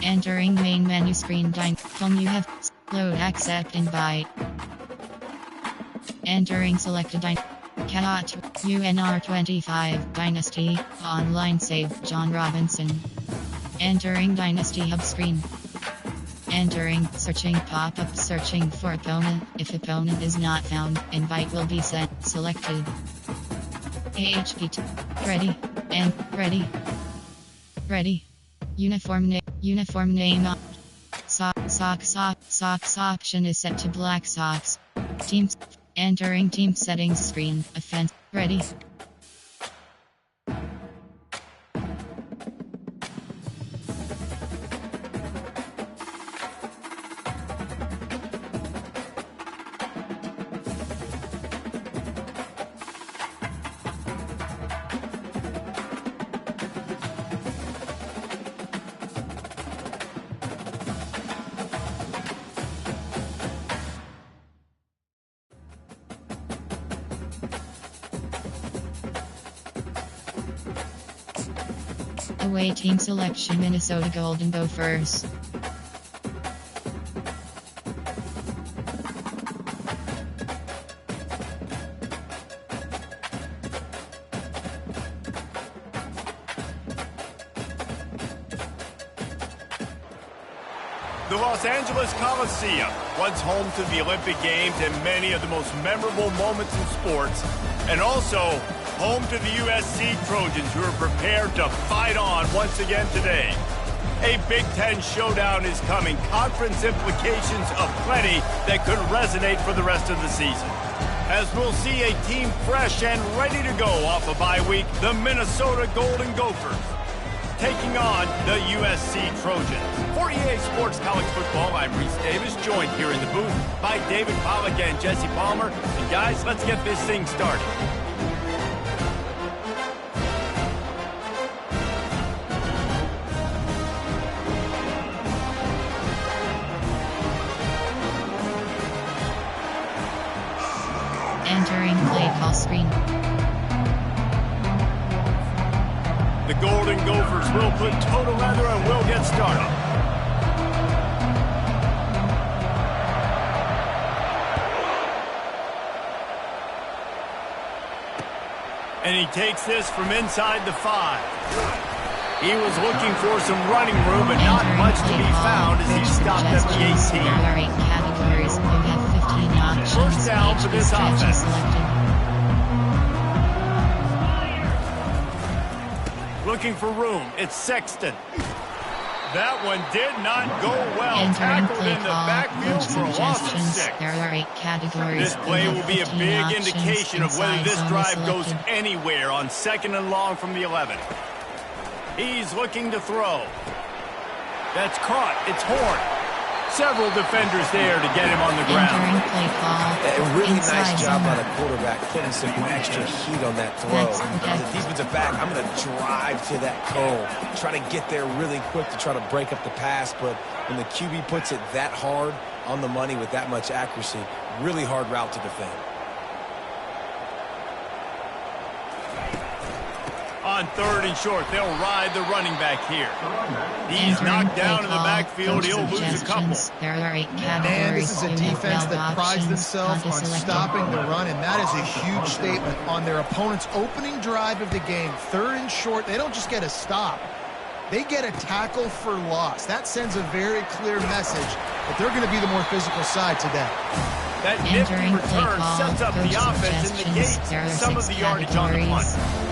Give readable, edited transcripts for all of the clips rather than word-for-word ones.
Entering main menu screen. Phone you have. Load accept invite. Entering selected Cat UNR25 Dynasty. Online save John Robinson. Entering Dynasty Hub screen. Entering searching pop-up searching for opponent. If opponent is not found, invite will be sent. Selected. AHP. Ready. And ready. Ready. Uniform name. Socks option is set to black socks. Teams. Entering team settings screen. Offense. Ready. Away team selection Minnesota Golden Gophers. The Los Angeles Coliseum, once home to the Olympic Games and many of the most memorable moments in sports, and also home to the USC Trojans, who are prepared to fight on once again today. A Big Ten showdown is coming. Conference implications aplenty that could resonate for the rest of the season. As we'll see a team fresh and ready to go off a bye week, the Minnesota Golden Gophers taking on the USC Trojans. For EA Sports College Football, I'm Reese Davis, joined here in the booth by David Pollack and Jesse Palmer. And guys, let's get this thing started. Entering play call screen. The Golden Gophers will put toe to leather and will get started. And he takes this from inside the 5. He was looking for some running room, but not much to be found as he stopped at the 18. There are 8 categories. You have 15 options. First down for this offense. Looking for room. It's Sexton. That one did not go well. Entering Tackled play in the call. backfield for a loss of 6. There are 8 categories. This play will be a big options. indication of whether this Inside drive zone goes selected. anywhere on 2nd and long from the 11. He's looking to throw. That's caught. It's Horn. Several defenders there to get him on the ground. Entering play call. A really nice Inside job zone. by the quarterback putting some extra heat on that throw. That's As a defensive back, I'm going to drive to that cone. Try to get there really quick to try to break up the pass, but when the QB puts it that hard on the money with that much accuracy, really hard route to defend. On 3rd and short, they'll ride the running back here. He's knocked down in the backfield. He'll lose a couple. There are 8 categories. Man, this is a defense that prides options. themselves on Selected. stopping the run, and that is a huge statement on their opponent's opening drive of the game. 3rd and short, they don't just get a stop. They get a tackle for loss. That sends a very clear message that they're going to be the more physical side today. That nifty Entering play return call. sets up the Coach offense and suggestions. There are negates some of 6 the yardage on the punt. categories.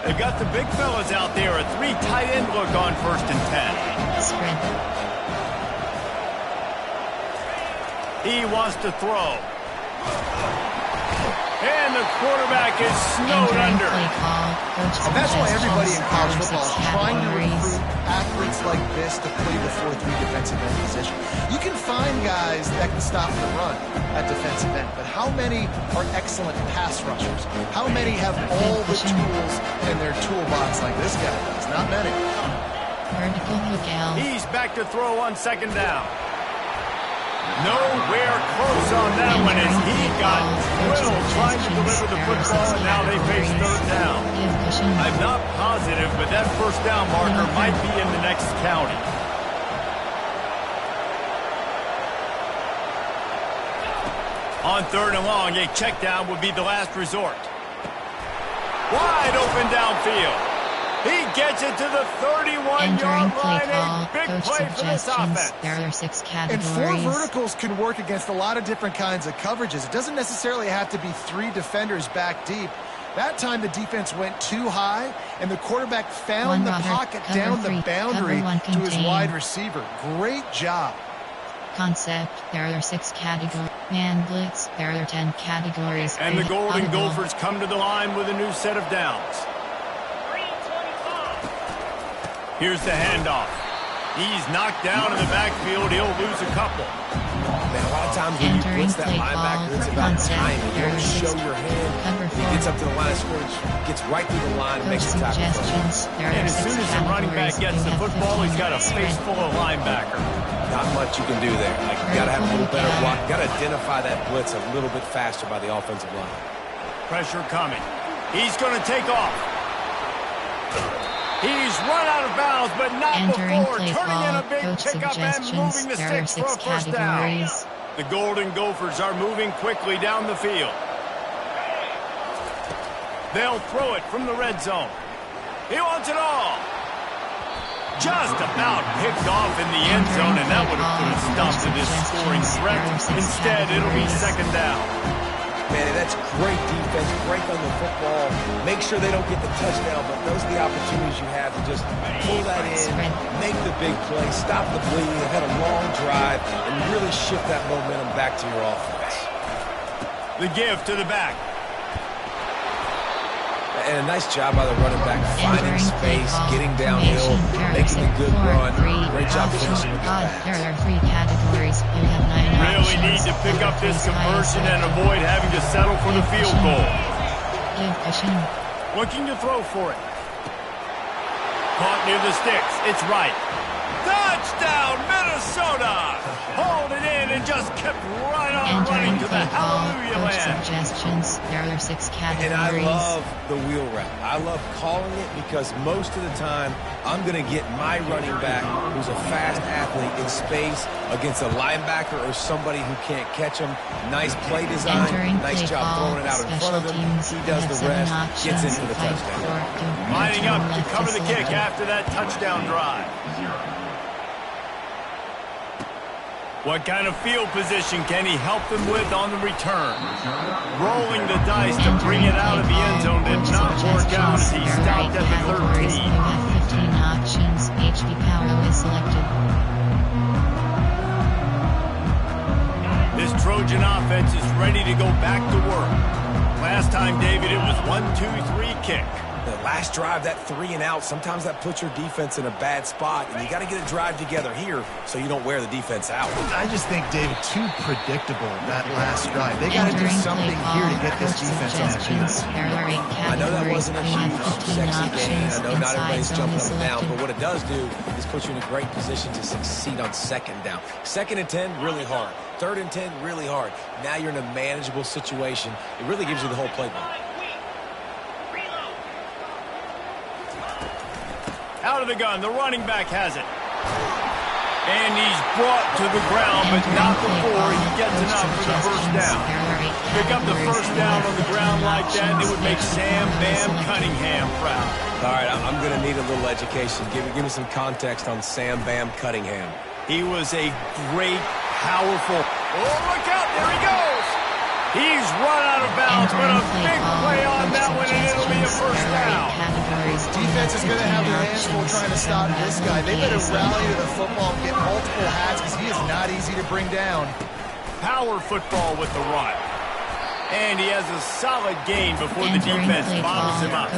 They got the big fellas out there. A 3 tight end look on 1st and 10. Spread. He wants to throw. And the quarterback is snowed Entering under. play call. Coach And that's why everybody in college suggestions. football is There are 6 trying to categories. recruit athletes like this to play the 4-3 defensive end position. You can find guys that can stop the run at defensive end, but how many are excellent pass rushers? How many have all the tools in their toolbox like this guy does? Not many. Vertical hook L. He's back to throw on 2nd down. Nowhere close on that one as he got drilled trying to deliver the football, and now they face third down. I'm not positive, but that first down marker might be in the next county. On third and long, a check down would be the last resort. Wide open downfield. He gets it to the 31-yard line. A big play for this offense. There are 6 categories. And 4 verticals can work against a lot of different kinds of coverages. It doesn't necessarily have to be 3 defenders back deep. That time the defense went too high, and the quarterback found the pocket down the boundary to his wide receiver. Great job. Concept, there are 6 categories. Man blitz, there are 10 categories. And the Golden Gophers come to the line with a new set of downs. Here's the handoff. He's knocked down in the backfield. He'll lose a couple. Man, a lot of times when you blitz that linebacker, it's about timing. You don't show your hand. He gets up to the line of scrimmage, gets right through the line, and makes a tackle. And as soon as the running back gets the football, he's got a face full of linebacker. Not much you can do there. Like, you got to have a little better block. You got to identify that blitz a little bit faster by the offensive line. Pressure coming. He's going to take off. He's run out of bounds, but not before turning in a big pickup and moving the sticks for a first down. The Golden Gophers are moving quickly down the field. They'll throw it from the red zone. He wants it all. Just about picked off in the end zone, and that would have put a stop to this scoring threat. Instead, it'll be second down. Man, that's great defense. Break on the football. Make sure they don't get the touchdown, but those are the opportunities you have to just pull that in, make the big play, stop the bleeding, have a long drive, and really shift that momentum back to your offense. The give to the back. And a nice job by the running back, finding space, getting downhill, making a good run. Great job finishing with the pass. There are 3 categories. You have 9 really need to pick up this conversion and avoid having to settle for the field goal. Looking to throw for it. Caught near the sticks. It's right. Touchdown, Minnesota! Hold it in and just kept right on running to the hallelujah land. Suggestions. There are 6 categories. And I love the wheel route. I love calling it because most of the time I'm going to get my running back, who's a fast athlete, in space against a linebacker or somebody who can't catch him. Nice play design. Nice job throwing it out in front of him. He does the rest. Gets into the touchdown. Lining up to cover the kick after that touchdown drive. What kind of field position can he help them with on the return? Rolling the dice to bring it out of the end zone did not work out as he stopped at the 13. You have 15 options. HD power is selected. This Trojan offense is ready to go back to work. Last time, David, it was 1-2-3 kick. The last drive, that 3 and out, sometimes that puts your defense in a bad spot, and you got to get a drive together here so you don't wear the defense out. I just think, David, too predictable that last drive. They got to do something here to get this defense on the field. I know that wasn't a huge, sexy game. I know not everybody's jumping up and down, but what it does do is put you in a great position to succeed on second down. 2nd and 10, really hard. 3rd and 10, really hard. Now you're in a manageable situation. It really gives you the whole playbook. Out of the gun, the running back has it. And he's brought to the ground, but not before he gets enough for the first down. Pick up the first down on the ground like that, and it would make Sam Bam Cunningham proud. All right, I'm going to need a little education. Give me some context on Sam Bam Cunningham. He was a great, powerful... Oh, look out, there he goes! He's run out of bounds, but a big play on that one, and it'll be a first down. Defense is going to have their hands full trying to stop this guy. They better rally to the football and get multiple hats because he is not easy to bring down. Power football with the run. And he has a solid gain before the defense bottles him up.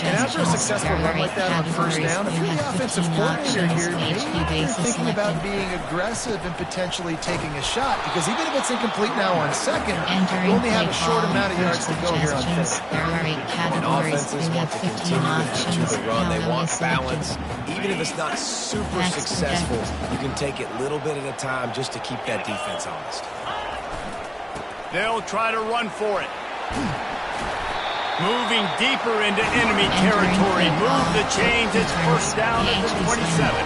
And after a successful run like that on first down, if you're the offensive coordinator here, maybe you're thinking about being aggressive and potentially taking a shot, because even if it's incomplete now on second, you only have a short amount of yards to go here on fifth. And offenses want to continue to the run. They want balance. Even if it's not super successful, you can take it little bit at a time just to keep that defense honest. They'll try to run for it. Moving deeper into enemy territory. Move the chains. It's first down at the 27.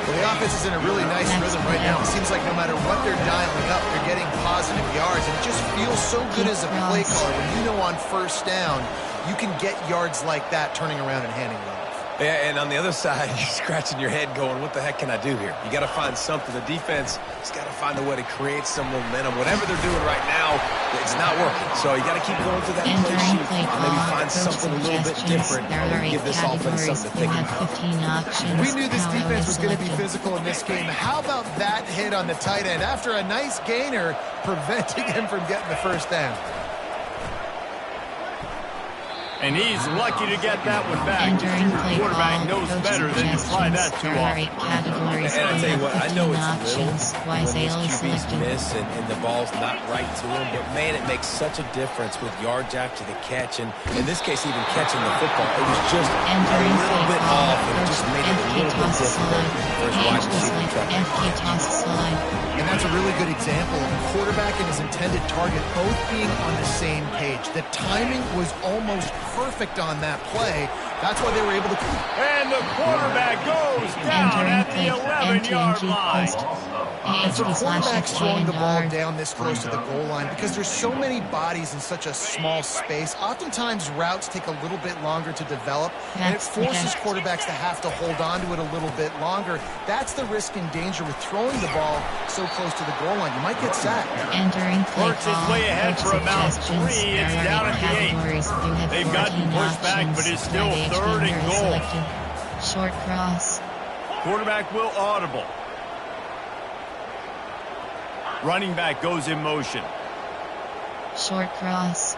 Well, the offense is in a really nice rhythm right now. It seems like no matter what they're dialing up, they're getting positive yards. And it just feels so good as a play caller when you know on first down, you can get yards like that turning around and handing it off. Yeah, and on the other side, you're scratching your head going, what the heck can I do here? You got to find something. The defense has got to find a way to create some momentum. Whatever they're doing right now, it's not working. So you got to keep going through that play sheet. Maybe find something a little bit different and give this offense something to think about. We knew this defense was going to be physical in this game. How about that hit on the tight end after a nice gainer preventing him from getting the first down? And he's lucky to get that one back. The quarterback knows better than to try that too often. And I tell you what, I know it's little when these QBs miss and the ball's not right to him, but man, it makes such a difference with yards after the catch. And in this case, even catching the football, it was just a little bit off, and it just made it a little bit difficult for his wide receiver to track. And that's a really good example of the quarterback and his intended target both being on the same page. The timing was almost perfect on that play. That's why they were able to... And the quarterback goes down at the 11-yard line. And for quarterbacks throwing the ball down this close to the goal line, because there's so many bodies in such a small space, oftentimes routes take a little bit longer to develop, and it forces quarterbacks to have to hold on to it a little bit longer. That's the risk and danger with throwing the ball so close to the goal line. You might get sacked. Burks is way ahead for about 3. It's down at the 8. They've gotten pushed back, but it's still 3rd and goal. Short cross. Quarterback will audible. Running back goes in motion. Short cross.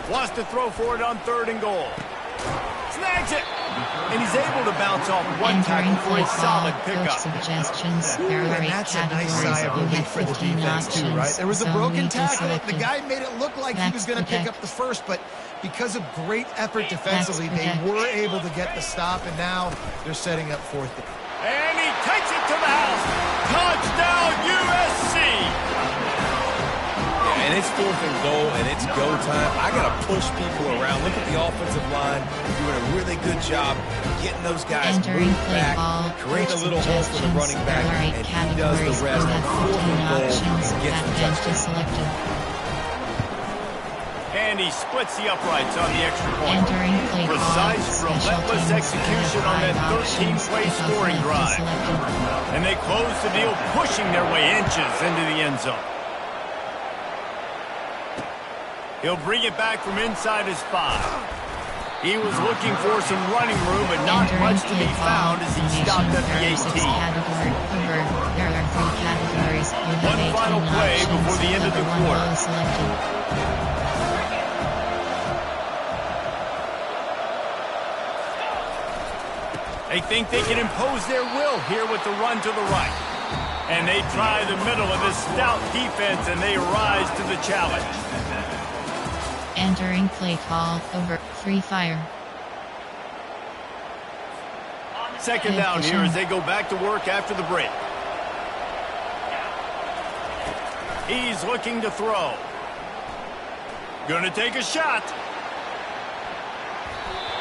Wants to throw for it on 3rd and goal. Snags it. And he's able to bounce off one tackle for a solid pickup. Suggestions. And that's a nice sigh of relief for the defense too, right? There was a broken tackle. The guy made it look like he was going to pick up the first, but because of great effort defensively, they were able to get the stop, and now they're setting up 4th. And he takes it to the house. Touchdown, USC. Yeah, and it's 4th and goal, and it's go time. I got to push people around. Look at the offensive line doing a really good job getting those guys moved back, create a little hole for the running back, and he does the rest. 4th and goal, and gets the touchdown. And he splits the uprights on the extra point. Precise, relentless execution on that 13-play scoring drive. And they close the deal, pushing their way inches into the end zone. He'll bring it back from inside his 5. He was looking for some running room, but not much to be found as he stopped at the 18. One final play before the end of the quarter. They think they can impose their will here with the run to the right. And they try the middle of this stout defense, and they rise to the challenge. Entering play call over. Free fire. Second down here as they go back to work after the break. He's looking to throw. Gonna take a shot.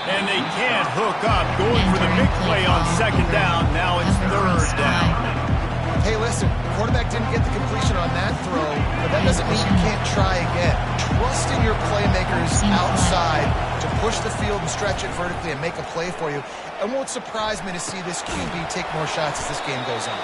And they can't hook up. Going for the big play on second down. Now it's 3rd down. Hey, listen, the quarterback didn't get the completion on that throw, but that doesn't mean you can't try again. Trust in your playmakers outside to push the field and stretch it vertically and make a play for you. It won't surprise me to see this QB take more shots as this game goes on.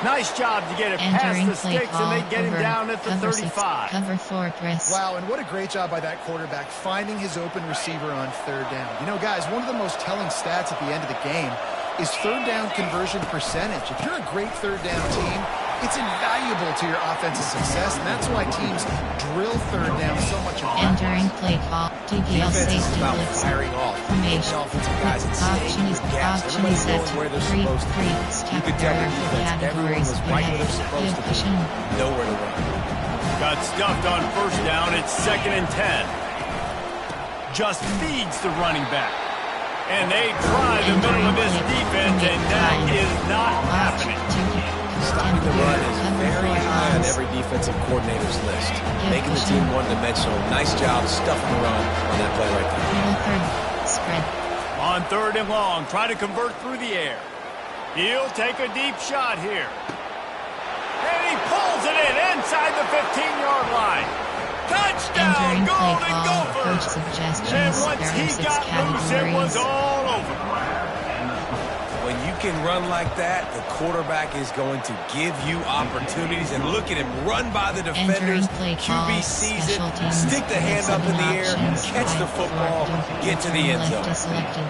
Nice job to get it past the sticks, and they get him down at the 35. Cover 4, Chris. Wow, and what a great job by that quarterback finding his open receiver on 3rd down. You know, guys, one of the most telling stats at the end of the game is 3rd down conversion percentage. If you're a great 3rd down team, It's invaluable to your offensive success, and that's why teams drill third down so much. Entering play call, DPL Defense is safety about blitz. firing off. Formation. Offensive guys and Option is set to where they're 3, supposed to be. 3, step You could tell the error for defense, everyone categories. was right where they're supposed to be. Position. Nowhere to run. Got stuffed on first down. It's 2nd and 10. Just feeds the running back. And they try the middle of this defense, and that is not happening. Stopping the run is very high on every defensive coordinator's list. Making the team one-dimensional. Nice job stuffing the run on that play right there. Middle third. Spread. On 3rd and long, try to convert through the air. He'll take a deep shot here. And he pulls it in inside the 15-yard line. Touchdown, Entering play Golden call, Gophers! coach suggestions. And once There he are 6 got loose, it was categories. all over. When you can run like that, the quarterback is going to give you opportunities. And look at him run by the defenders. Entering play call, QB sees it, special teams. stick the hand up in the air, Options, catch the right, football, forward, get to the end left zone. is selected.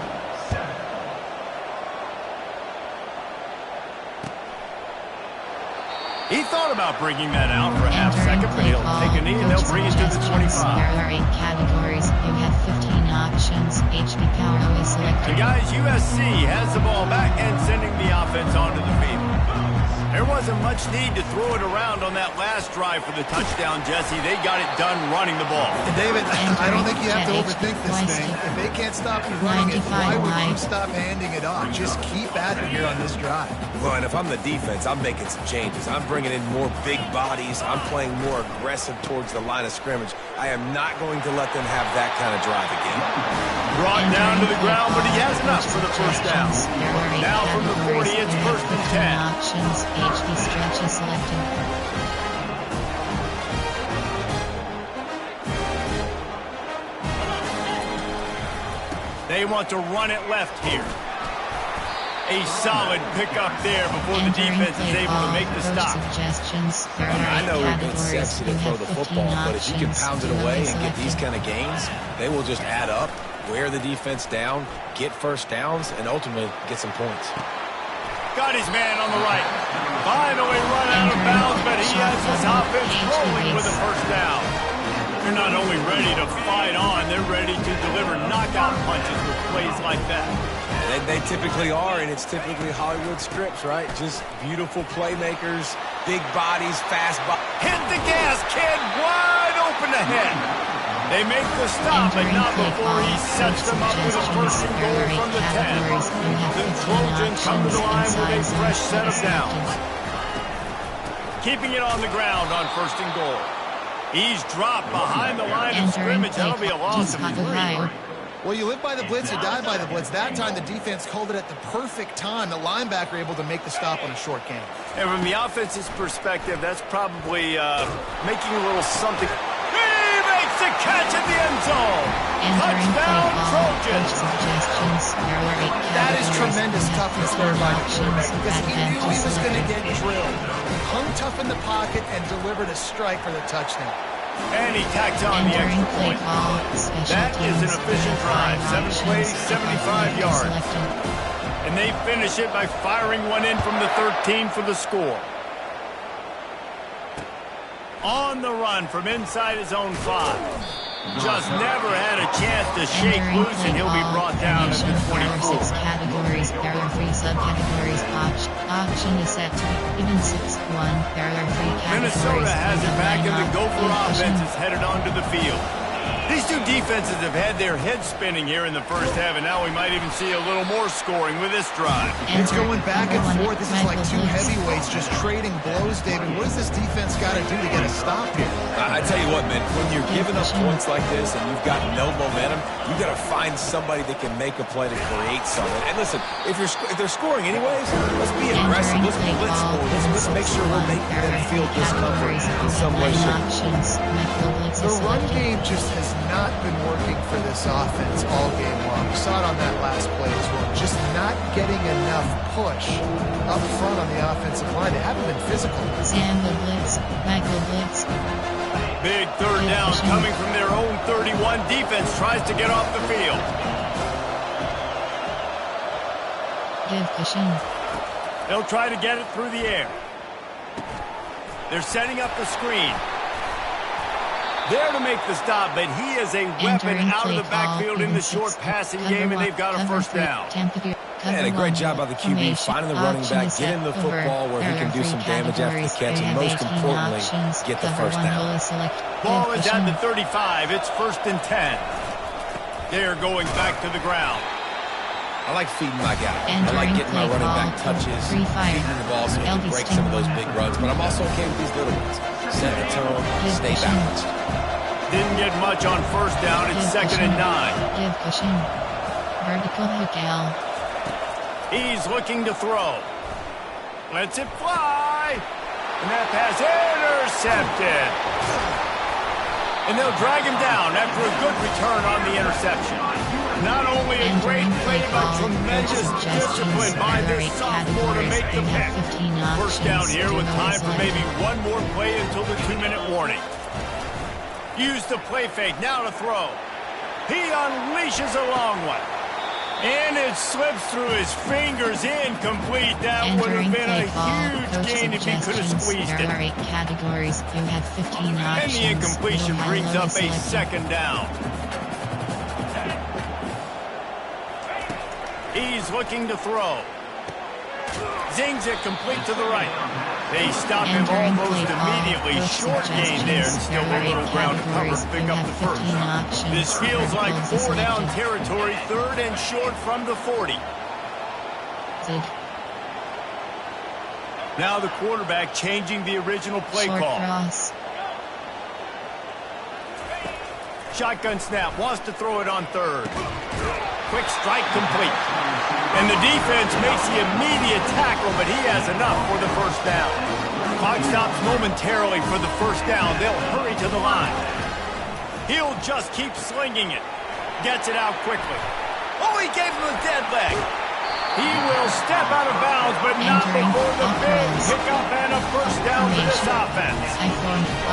He thought about bringing that out for a half Entering second, but play he'll call, take a knee and they'll coach bring it to the suggestions. 25. There are 8 categories. You have 15 options. HB power is The selected. guys, USC has the ball back and sending the offense onto the field. There wasn't much need to throw it around on that last drive for the touchdown, Jesse. They got it done running the ball. And David, I don't think you have to overthink this thing. If they can't stop you running it, why would you stop handing it off? Just keep at it here on this drive. Well, and if I'm the defense, I'm making some changes. I'm bringing in more big bodies. I'm playing more aggressive towards the line of scrimmage. I am not going to let them have that kind of drive again. Brought down to the ground, but he has enough for the first down. Now from the 40, it's 1st and 10. Options. HB stretch is selected. They want to run it left here. A solid pickup there before the defense is able to make the stop. Suggestions. There I are know 8 it's categories. sexy to You throw have the 15 football, but if you can options. pound it You away are and get these selected. kind of gains, they will just add up, wear the defense down, get first downs, and ultimately get some points. Got his man on the right. Finally run out of bounds, but he has his offense rolling with a first down. They're not only ready to fight on, they're ready to deliver knockout punches with plays like that. They typically are, and it's typically Hollywood scripts, right? Just beautiful playmakers, big bodies, fast bodies. Hit the gas, kid, wide open ahead. They make the stop, but not before he sets them up with a 1st and goal from the 10. The Trojans come to the line with a fresh set of downs. Keeping it on the ground on 1st and goal. He's dropped behind the line of scrimmage. That'll be a loss of 3. Well, you live by the blitz, you die by the blitz. That time, the defense called it at the perfect time. The linebacker able to make the stop on a short gain. And from the offense's perspective, that's probably making a little something. He makes the catch at the end zone. Touchdown, Trojans. That is tremendous toughness there by the quarterback because he knew he was going to get drilled. He hung tough in the pocket and delivered a strike for the touchdown. And he tacked on the extra point. That is an efficient drive. 7 plays, 75 yards. And they finish it by firing one in from the 13 for the score. On the run from inside his own 5. Just never had a chance to shake loose, and he'll be brought down at the 24. 6 categories. There are 3 subcategories. Option is set to even 6-1. There are 3 categories. Minnesota has it back, and the Gopher offense is headed onto the field. These two defenses have had their heads spinning here in the first half, and now we might even see a little more scoring with this drive. It's going back and forth. This is like 2 heavyweights just trading blows, David. What does this defense got to do to get a stop here? I tell you what, man, when you're giving up points like this and you've got no momentum, you got to find somebody that can make a play to create something. And listen, if they're scoring anyways, let's be aggressive. Let's blitz more. Let's make sure we're making them feel discomfort in some way, shape. The run game just has not been working for this offense all game long. We saw it on that last play as well. Just not getting enough push up front on the offensive line. They haven't been physical. Sam the blitz, Michael blitz. Big 3rd down coming from their own 31. Defense tries to get off the field. Give cushion. They'll try to get it through the air. They're setting up the screen. There to make the stop, but he is a weapon out of the backfield in the short passing game, and they've got a first down. And a great job by the QB finding the running back, getting the football where he can do some damage after the catch, and most importantly, get the first down. Ball is at the 35. It's 1st and 10. They're going back to the ground. I like feeding my guy. I like getting my running back touches, feeding the ball so he can break some of those big runs, but I'm also okay with these little ones. Set the tone, stay balanced. Didn't get much on first down. It's 2nd and 9. Give pushing. Vertical hook L. He's looking to throw. Lets it fly. And that pass intercepted. And they'll drag him down after a good return on the interception. Not only a great play, but tremendous discipline by this sophomore to make the pick. First down here with time for maybe one more play until the 2-minute warning. Use the play fake, now to throw. He unleashes a long one. And it slips through his fingers, incomplete. That would have been a huge gain if he could have squeezed it. There are 8 categories. You have 15 options. And the incompletion brings up a 2nd down. He's looking to throw. Zings it complete to the right. They stop him almost immediately. Short gain there, and still a little ground cover to pick up the first. This feels like 4-down territory, 3rd and short from the 40. Now the quarterback changing the original play call. Shotgun snap, wants to throw it on 3rd. Quick strike complete. And the defense makes the immediate tackle, but he has enough for the first down. Clock stops momentarily for the first down. They'll hurry to the line. He'll just keep slinging it. Gets it out quickly. Oh, he gave him a dead leg. He will step out of bounds, but not before the big pickup and a first down for this offense.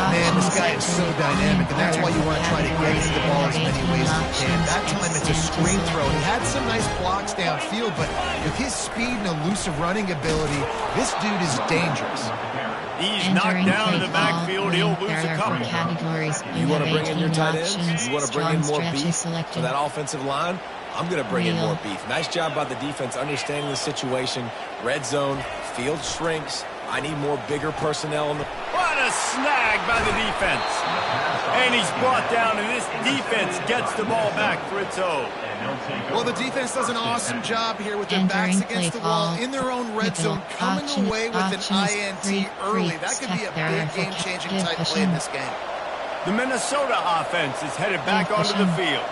Man, this guy is so dynamic, and that's why you want to try to get to the ball as many ways as you can. That time it's a screen throw. He had some nice blocks downfield, but with his speed and elusive running ability, this dude is dangerous. He's knocked down in the backfield. He'll lose a couple. You want to bring in your tight ends? You want to bring in more beef for that offensive line? I'm going to bring in more beef. Nice job by the defense understanding the situation. Red zone, field shrinks. I need more bigger personnel. What a snag by the defense. And he's brought down, and this defense gets the ball back for its own. Well, the defense does an awesome job here with their backs against the wall in their own red zone, coming away with an INT early. That could be a big game-changing type play in this game. The Minnesota offense is headed back onto the field.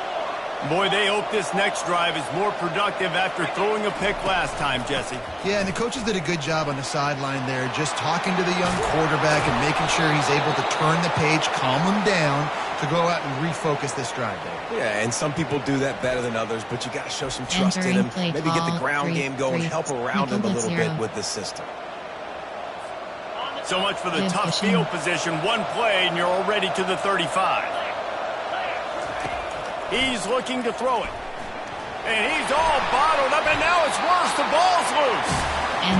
Boy, they hope this next drive is more productive after throwing a pick last time, Jesse. Yeah, and the coaches did a good job on the sideline there, just talking to the young quarterback and making sure he's able to turn the page, calm him down, to go out and refocus this drive there. Yeah, and some people do that better than others, but you got to show some trust in him. Maybe get the ground game going, help around him a little bit with this system. So much for the tough field position. One play, and you're already to the 35. He's looking to throw it. And he's all bottled up, and now it's worse. The ball's loose.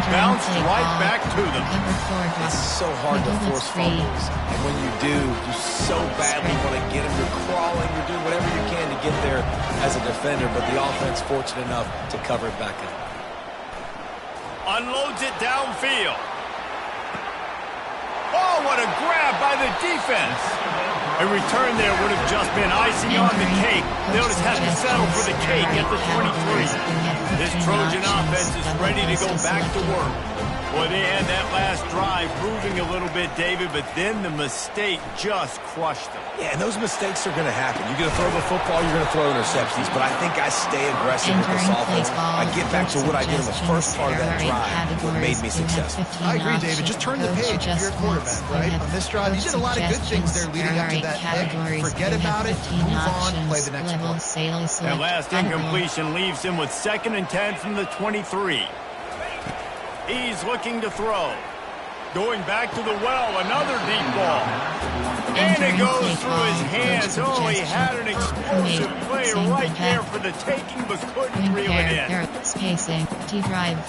Bounced right back to them. It's so hard to force fumbles. And when you do, you so badly want to get them. You're crawling. You're doing whatever you can to get there as a defender, but the offense fortunate enough to cover it back up. Unloads it downfield. Oh, what a grab by the defense. A return there would have just been icing on the cake. They'll just have to settle for the cake at the 23. This Trojan offense is ready to go back to work. Boy, they had that last drive moving a little bit, David, but then the mistake just crushed them. Yeah, and those mistakes are going to happen. You're going to throw the football, you're going to throw interceptions, but I think I stay aggressive with this offense. I get back to what I did in the first part of that drive, what made me successful. I agree, David. Just turn the page if you're a quarterback, right? On this drive, you did a lot of good things there leading up to that pick. Forget about it, move on, play the next play. That last incompletion leaves him with 2nd and 10 from the 23. He's looking to throw. Going back to the well, another deep ball. And it goes through his hands. Oh, he had an explosive play right there for the taking, but couldn't reel it in. Spacing, T-drive.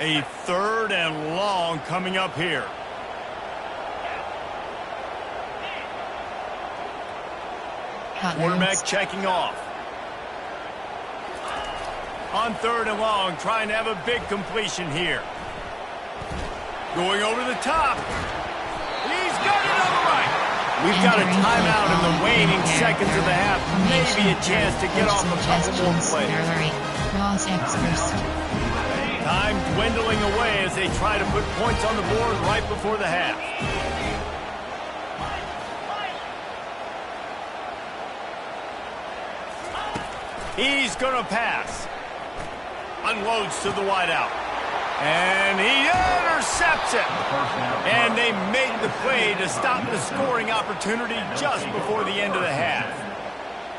A 3rd and long coming up here. Quarterback checking off. On 3rd and long, trying to have a big completion here. Going over the top. He's got it on the right. We've got a timeout in the waning seconds of the half. Maybe a chance to get off a couple more plays. Time dwindling away as they try to put points on the board right before the half. He's going to pass. Unloads to the wideout. And he intercepts it. And they made the play to stop the scoring opportunity just before the end of the half.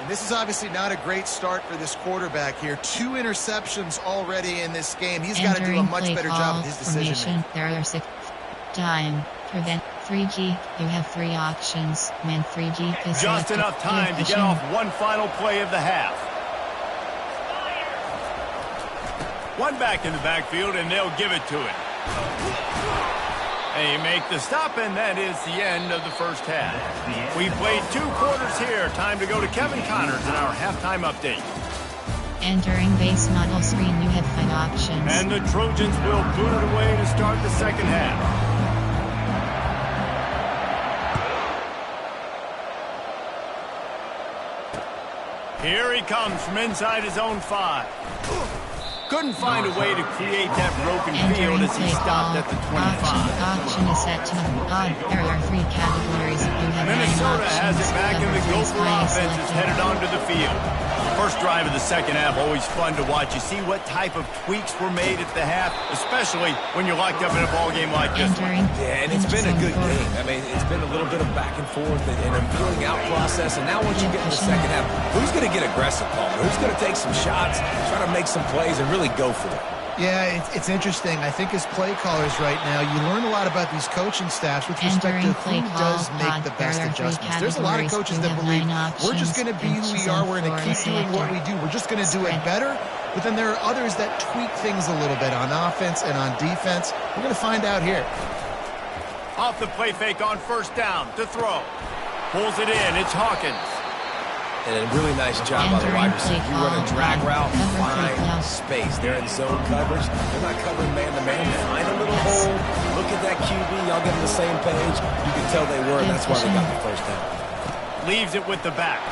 And this is obviously not a great start for this quarterback here. 2 interceptions already in this game. He's got to do a much better job with his decision. There are 6. Time. Prevent 3G. You have 3 options. Man 3G is just enough time to get off one final play of the half. One back in the backfield, and they'll give it to it. They make the stop, and that is the end of the first half. We played 2 quarters here. Time to go to Kevin Connors in our halftime update. Entering base model screen, you have 5 options. And the Trojans will boot it away to start the second half. Here he comes from inside his own 5. Couldn't find a way to create that broken field as he stopped at the 25. Option is set to on. There are 3 categories. You have Minnesota 9 has it back, and the Gopher offense is headed onto the field. First drive of the second half, always fun to watch. You see what type of tweaks were made at the half, especially when you're locked up in a ball game like this one. Yeah, and it's been a good game. I mean, it's been a little bit of back and forth and a feeling out process. And now once you get in the second half, who's going to get aggressive, Palmer? Who's going to take some shots, try to make some plays, and really go for it? Yeah, it's interesting. I think as play callers right now, you learn a lot about these coaching staffs with respect to who does make the best adjustments. There's a lot of coaches that believe we're just going to be who we are. We're going to keep doing what we do. We're just going to do it better. But then there are others that tweak things a little bit on offense and on defense. We're going to find out here. Off the play fake on first down to throw. Pulls it in. It's Hawkins. And a really nice job by the wide receiver. You run a drag route, find space. They're in zone coverage. They're not covering man-to-man. Find a little hole. Look at that QB. Y'all get on the same page. You can tell they were, and that's why they got the first down. Leaves it with the back.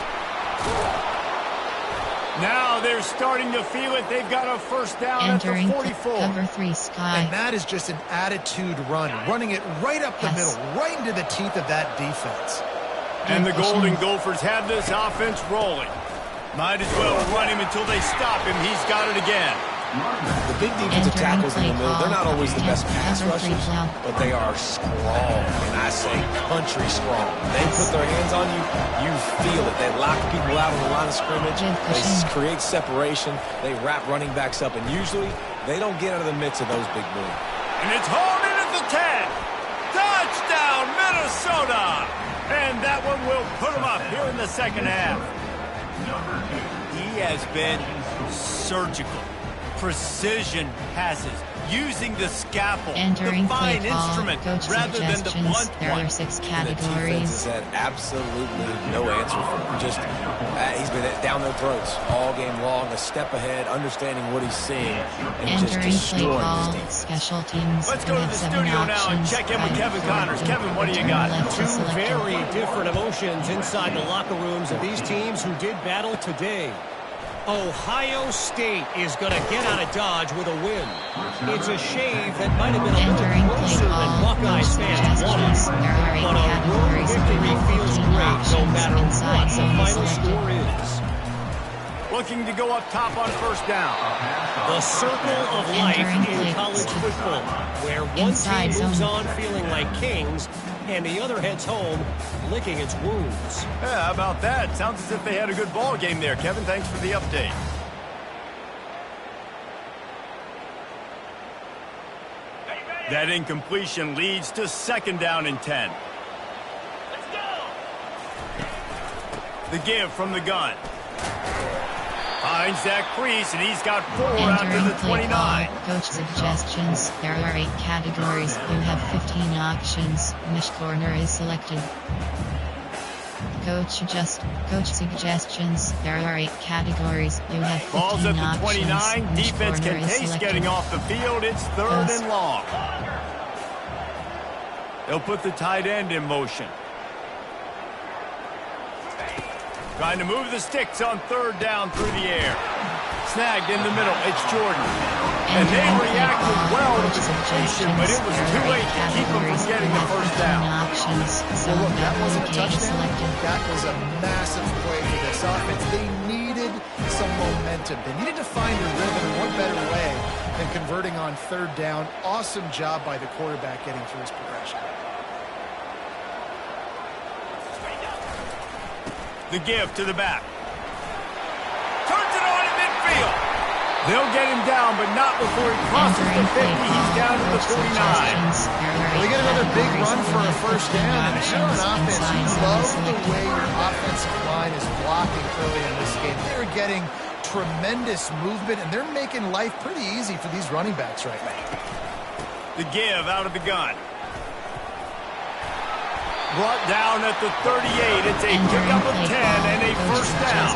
Now they're starting to feel it. They've got a first down at the 44. Cover 3 Sky. And that is just an attitude run. Running it right up the middle, right into the teeth of that defense. And the Golden Gophers have this offense rolling. Might as well run him until they stop him. He's got it again. The big defensive tackles in the middle, they're not always the best pass rushers, but they are strong, and I say country strong. They put their hands on you, you feel it. They lock people out on the line of scrimmage. They create separation. They wrap running backs up, and usually they don't get out of the midst of those big boys. And it's hauled in at the 10. Touchdown, Minnesota! And that one will put him up here in the second half. He has been surgical. Precision passes, using the scalpel, the fine instrument, rather than the blunt one. There are 6 categories. The defense has had absolutely no answer for him. Just, he's been down their throats all game long, a step ahead, understanding what he's seeing, and just destroying his team. Special teams. Let's go to the studio now and check in with Kevin Connors. Kevin, what do you got? 2 very different emotions inside the locker rooms of these teams who did battle today. Ohio State is going to get out of Dodge with a win. It's a shave that might have been a little closer than Buckeyes fans wanted. But a road victory feels great no matter what the final score is. Looking to go up top on first down. The circle of life in college football, where one team moves on feeling like kings, and the other heads home licking its wounds. Yeah, how about that? Sounds as if they had a good ball game there. Kevin, thanks for the update. That incompletion leads to second down and 10. Let's go! The give from the gun. Finds that crease, and he's got 4 out to the 29. Coach suggestions. There are 8 categories. You have 15 options. Which corner is selected? Coach suggestions. There are 8 categories. You have 15 Balls at the options. 29. Which Defense corner can is taste selected? getting off the field. It's 3rd and long. They'll put the tight end in motion. Trying to move the sticks on 3rd down through the air. Snagged in the middle. It's Jordan. And they reacted well to the completion, but it was too late to keep them from getting the first down. Well, look, that wasn't a touchdown. That was a massive play for this offense. They needed some momentum. They needed to find a rhythm. What better way than converting on 3rd down? Awesome job by the quarterback getting through his progression. The give to the back. Turns it on in midfield. They'll get him down, but not before he crosses the 50. He's down to the 49. Well, they get another big run for a first down. And if you're an offense, you love the way your offensive line is blocking early in this game. They're getting tremendous movement, and they're making life pretty easy for these running backs right now. The give out of the gun. Brought down at the 38. It's a pickup of 10 and a first down.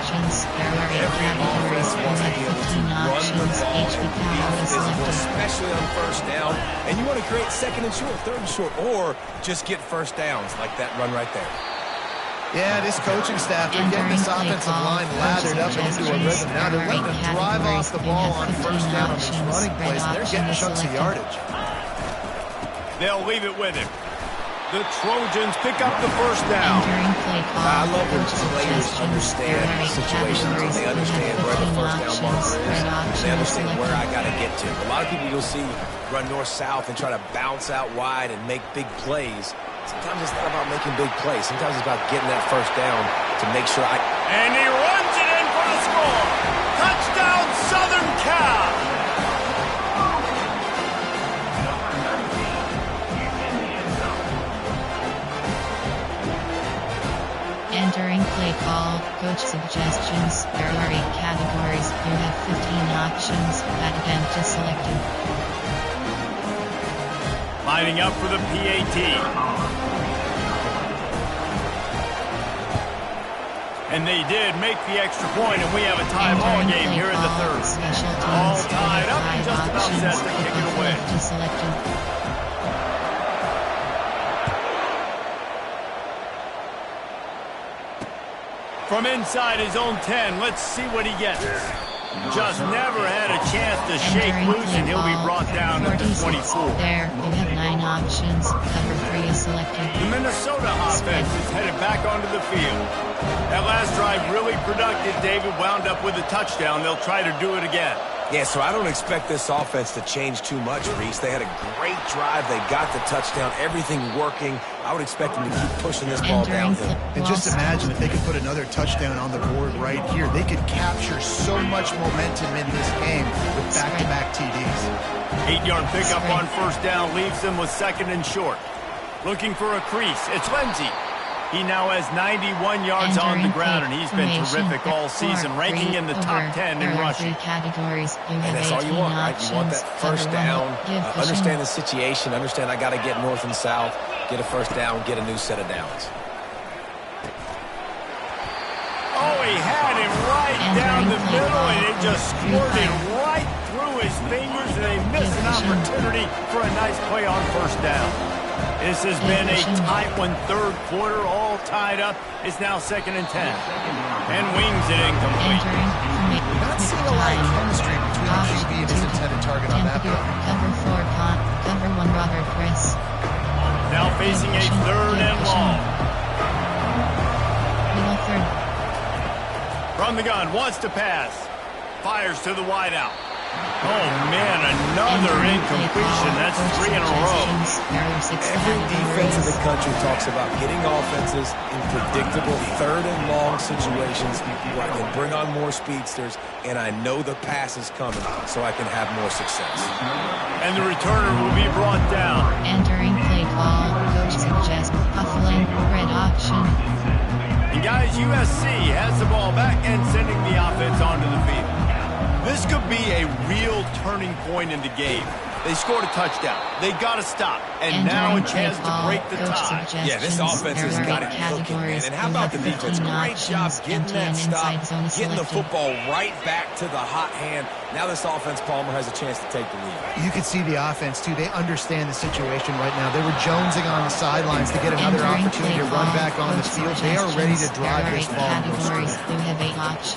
Every offense wants to be able to run the ball and be physical, especially on first down. And you want to create 2nd and short, 3rd and short, or just get first downs like that run right there. Yeah, this coaching staff, they're getting this offensive line lathered up into a rhythm. Now they're letting them drive off the ball on first down on these running plays, and they're getting chunks of yardage. They'll leave it with him. The Trojans pick up the first down. I love when players understand situations and they understand where the first down marker is. They understand where I got to get to. A lot of people you'll see run north-south and try to bounce out wide and make big plays. Sometimes it's not about making big plays. Sometimes it's about getting that first down to make sure And he runs it in for the score. Touchdown, Southern Cal. Entering play call, coach suggestions. There are 8 categories. You have 15 options. That event is selected. Lining up for the PAT. And they did make the extra point, and we have a tie ball game here in the 3rd. All tied up and just about set to kick it away. From inside his own 10, let's see what he gets. Just never had a chance to shake loose, and he'll be brought down at the 24. There, you have 9 options. Cover 3 is selected. The Minnesota offense is headed back onto the field. That last drive really productive. David wound up with a touchdown. They'll try to do it again. Yeah, so I don't expect this offense to change too much, Reese. They had a great drive. They got the touchdown. Everything working. I would expect them to keep pushing this ball downhill. And just imagine if they could put another touchdown on the board right here. They could capture so much momentum in this game with back-to-back TDs. 8-yard pickup on first down leaves them with 2nd and short. Looking for a crease. It's Lindsey. He now has 91 yards on the ground, and he's been terrific all season, ranking in the top 10 in rushing. Categories. You have And that's all you want, right? You want that first down, understand the situation, understand I got to get north and south, get a first down, get a new set of downs. Oh, he had him right down the middle, and it just squirted right through his fingers, and they missed an opportunity for a nice play on first down. This has been a tight one, 3rd quarter, all tied up. It's now 2nd and 10. And wings it incomplete. Not seeing a lot of chemistry between the QB and his intended target on that play. Cover 4 punt. Cover 1 Robert Chris. Now facing a 3rd and long. Middle 3rd. From the gun, wants to pass. Fires to the wideout. Oh, man, another incompletion. That's 3 in a row. Every defense in the country talks about getting offenses in predictable 3rd and long situations where I can bring on more speedsters, and I know the pass is coming, so I can have more success. And the returner will be brought down. Entering play call, coach suggests Buffalo red option. And guys, USC has the ball back and sending the offense onto the field. This could be a real turning point in the game. They scored a touchdown. They got to stop. And now a chance to break the tie. Yeah, this offense has got it cooking, man. And how about the defense? Great job getting that stop, getting the football right back to the hot hand. Now this offense, Palmer, has a chance to take the lead. You can see the offense, too. They understand the situation right now. They were jonesing on the sidelines to get another opportunity to run back on the field. They are ready to drive this ball.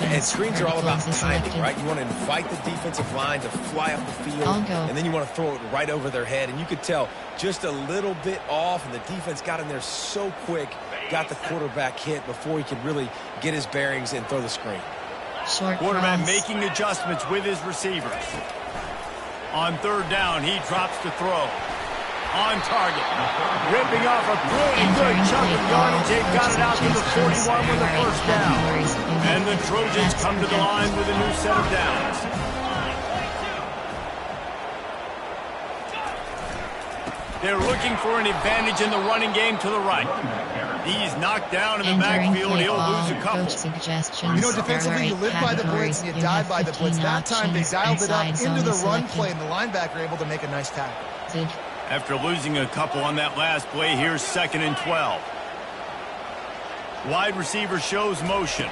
And screens are all about timing, right? You want to invite the defensive line to fly up the field, and then you want to throw it right over their head. And you could tell just a little bit off, and the defense got in there so quick, got the quarterback hit before he could really get his bearings and throw the screen. Quarterback making adjustments with his receivers. On third down, he drops to throw. On target. Ripping off a pretty good chunk of yardage. They got it out to the 41 with the first down. And the Trojans come to the line with a new set of downs. They're looking for an advantage in the running game to the right. He's knocked down in the backfield. He'll lose a couple. You know, defensively, you live by the blitz and you die by the blitz. That time, they dialed it up into the run play, and the linebacker able to make a nice tackle. After losing a couple on that last play, here's 2nd and 12. Wide receiver shows motion.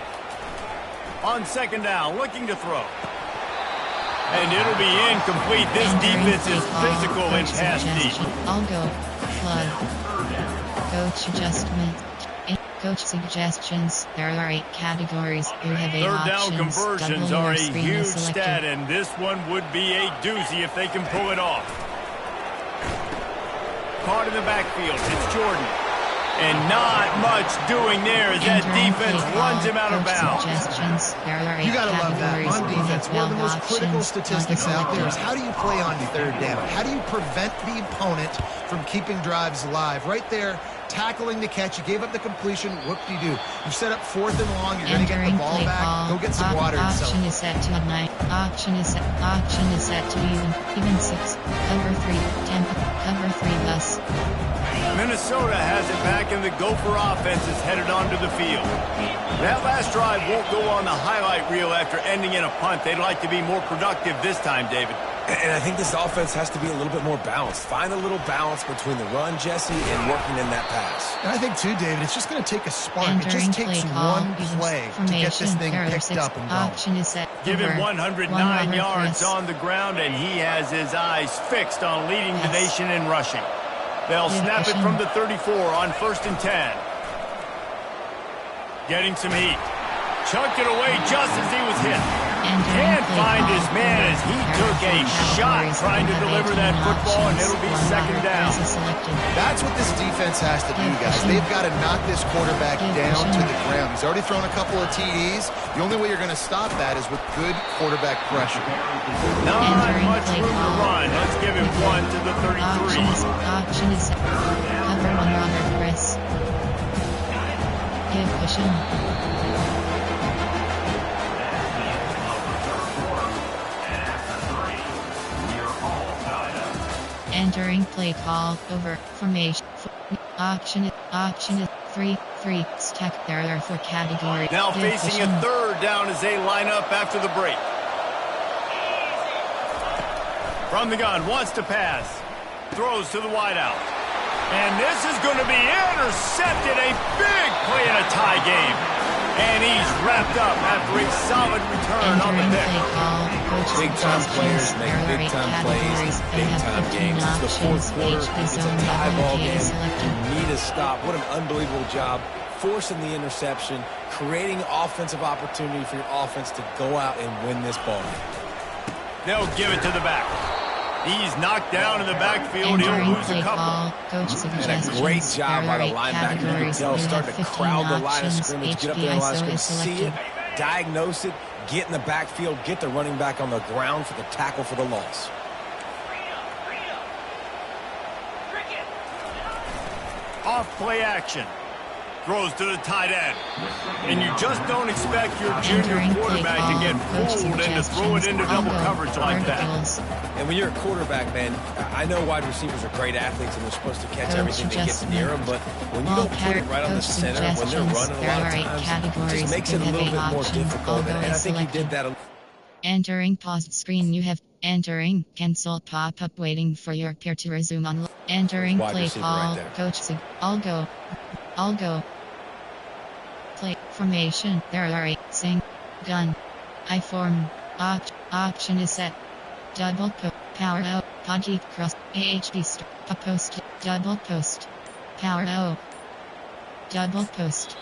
On 2nd down, looking to throw. And it'll be incomplete. This defense is physical and pass deep. I'll go. Flood. Coach adjustment. Coach suggestions. There are 8 categories. You have 8 Third down options. conversions are a huge stat, and this one would be a doozy if they can pull it off. Caught in the backfield. It's Jordan. And not much doing there as that defense runs him out of bounds. You got to love that. On defense, one of the most critical statistics out there is how do you play on third down? How do you prevent the opponent from keeping drives alive? Right there, tackling the catch. You gave up the completion. What do? You set up 4th and long. You're going to get the ball back. Go get some water. Option is set to 9. Option is set to even 6. Cover 3. Tempo. Cover 3 thus. Minnesota has it back, and the Gopher offense is headed onto the field. That last drive won't go on the highlight reel after ending in a punt. They'd like to be more productive this time, David. And I think this offense has to be a little bit more balanced. Find a little balance between the run, Jesse, and working in that pass. And I think, too, David, it's just going to take a spark. It just takes one play to get this thing picked up and going. Give him 109 yards on the ground, and he has his eyes fixed on leading the nation in rushing. They'll snap it from the 34 on 1st and 10. Getting some heat. Chucked it away just as he was hit. Can't find his man as he took a shot trying to deliver that football, and it'll be 2nd down. That's what this defense has to do, guys. They've got to knock this quarterback down to the ground. He's already thrown a couple of TDs. The only way you're going to stop that is with good quarterback pressure. Not much room to run. Let's give him 1 to the 33. Option is cover 1 runner press. Give cushion. Entering play call over formation. Option is 3-3 stack. There are 4 categories. Now facing a 3rd down as they line up after the break. From the gun, wants to pass. Throws to the wideout. And this is going to be intercepted. A big play in a tie game. And he's wrapped up after a solid return on the pick. Big-time players make big-time plays, big-time games. It's the 4th quarter. It's a tie ball game. You need a stop. What an unbelievable job forcing the interception, creating offensive opportunity for your offense to go out and win this ball game. They'll give it to the back. He's knocked down in the backfield. He'll lose a couple. And a great job by the linebacker. You can tell starting to crowd the line of scrimmage, get up there in the line of scrimmage, see it, diagnose it, get in the backfield, get the running back on the ground for the tackle for the loss. Off play action. Throws to the tight end. And you just don't expect your junior quarterback to get fooled and to throw it into double coverage like that. And when you're a quarterback, man, I know wide receivers are great athletes and they're supposed to catch everything that gets near them, but when you don't put it right on the center, when they're running a lot of times, it just makes it a little bit more difficult. And I think he did that. Entering paused screen. You have entering cancel pop-up waiting for your peer to resume on. Entering Wide play receiver call. right there. Coach Sig. I'll go. Play formation. There are 8. Sing. Gun. I form. Option is set. Double power O. Podgeek cross. AHD post. Double post. Power O. Double post.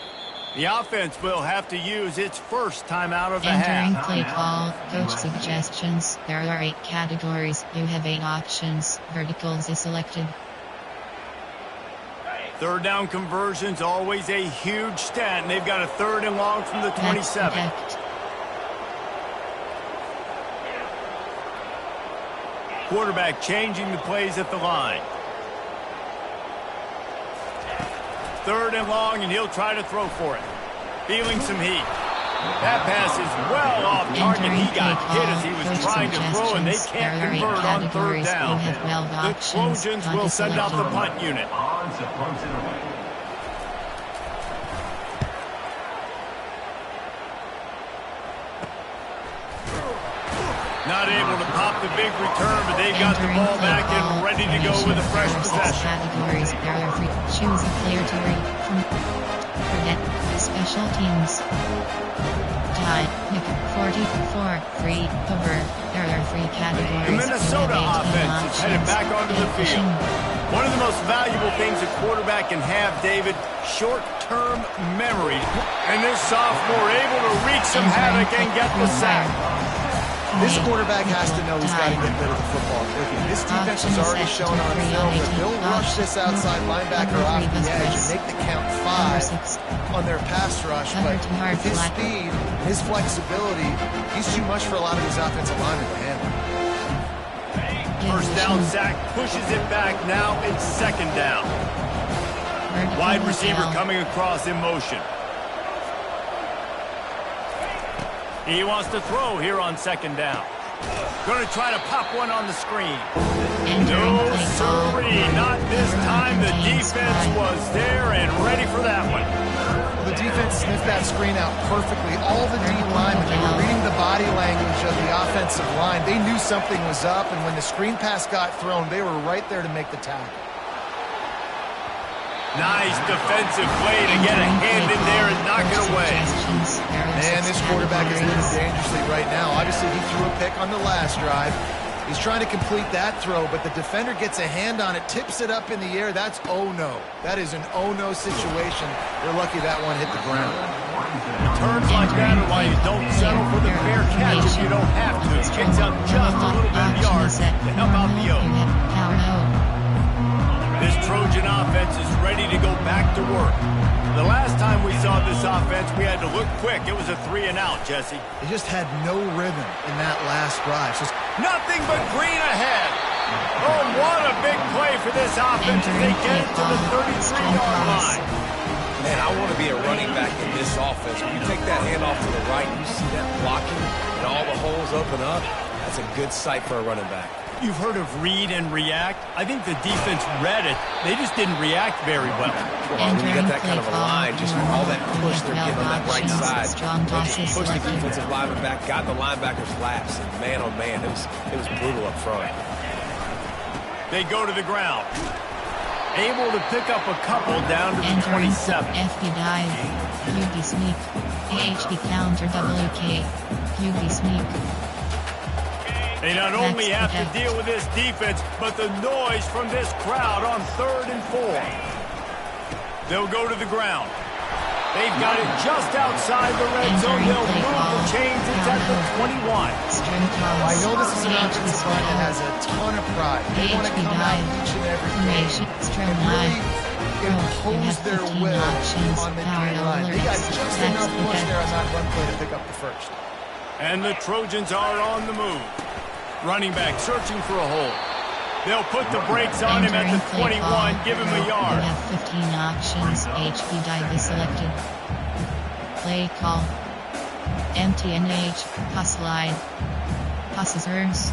The offense will have to use its first timeout of the Entering half. play call. Coach suggestions. There are 8 categories. You have 8 options. Verticals is selected. Third down conversion's always a huge stat, and they've got a 3rd and long from the 27. Protect. Quarterback changing the plays at the line. 3rd and long, and he'll try to throw for it. Feeling some heat. That pass is well off target. He got hit as he was trying to throw, and they can't convert on 3rd down. The Trojans will send out the punt unit. Not able to pop the big return, but they've got the ball back and ready to go with a fresh possession. Categories. There are 3. Choose a player to read from. Forget. Special teams. Tie. 44. Free. Over. There are 3 categories. The Minnesota offense is headed back onto the field. One of the most valuable things a quarterback can have, David, short-term memory. And this sophomore able to wreak some havoc and get the sack. This quarterback has to know he's got to get rid of the football quickly. This defense is already shown on film that they'll rush this outside linebacker off the edge and make the count 5 on their pass rush. But with his speed, his flexibility, he's too much for a lot of these offensive linemen to handle. First down sack pushes it back. Now it's 2nd down. Wide receiver coming across in motion. He wants to throw here on 2nd down. Going to try to pop one on the screen. No, sirree, not this time. The defense was there and ready for that one. The defense sniffed that screen out perfectly. All the D linemen, they were reading the body language of the offensive line. They knew something was up, and when the screen pass got thrown, they were right there to make the tackle. Nice defensive play to get a hand in there and knock it away. Man, this quarterback is living dangerously right now. Obviously, he threw a pick on the last drive. He's trying to complete that throw, but the defender gets a hand on it, tips it up in the air. That's oh-no. That is an oh-no situation. They're lucky that one hit the ground. Turns like that are why you don't settle for the fair catch if you don't have to. Kicks out just a little bit of yards to help out the O. This Trojan offense is ready to go back to work. The last time we saw this offense, we had to look quick. It was a 3 and out, Jesse. They just had no rhythm in that last drive. Just nothing but green ahead. Oh, what a big play for this offense as they get it to the 33-yard line. Man, I want to be a running back in this offense. When you take that handoff to the right, you see that blocking and all the holes open up. That's a good sight for a running back. You've heard of read and react. I think the defense read it. They just didn't react very well. Well, when you get that kind of a line, just all that push they're getting on that right side, they just pushed the defensive lineman back, got the linebacker's laps, and man, oh man, it was brutal up front. They go to the ground. Able to pick up a couple down to the 27. FB dive. QB sneak. AHB counter WK. QB sneak. They not only have to deal with this defense, but the noise from this crowd on 3rd and 4. They'll go to the ground. They've got it just outside the red zone. They'll move the chains. It's at the 21. I know this is an offensive line that has a ton of pride. They want to come out each and every game and really impose their will on the D line. They got just enough push there on that run play to pick up the first. And the Trojans are on the move. Running back searching for a hole. They'll put the brakes on him at the 21, give him a yard. We have 15 options. HB dive is selected. Play call. MTNH. Pass slide. Passes hers.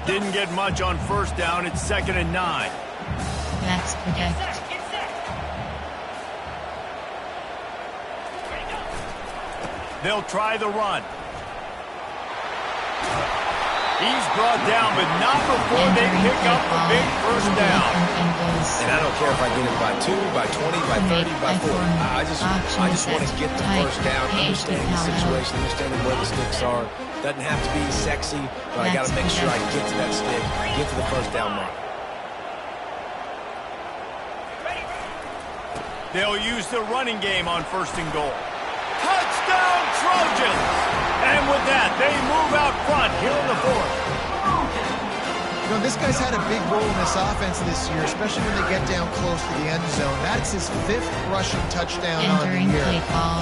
Didn't get much on 1st down. It's 2nd and 9. Backs protect. They'll try the run. He's brought down, but not before they pick up the big first down. And I don't care if I get it by 2, by 20, by 30, by 40. I just want to get the first down, understanding the situation, understanding where the sticks are. Doesn't have to be sexy, but I got to make sure I get to that stick, get to the first down mark. They'll use the running game on 1st and goal. Touchdown, Trojans! And with that, they move out front here in the 4th. You know, this guy's had a big role in this offense this year, especially when they get down close to the end zone. That's his 5th rushing touchdown on the year.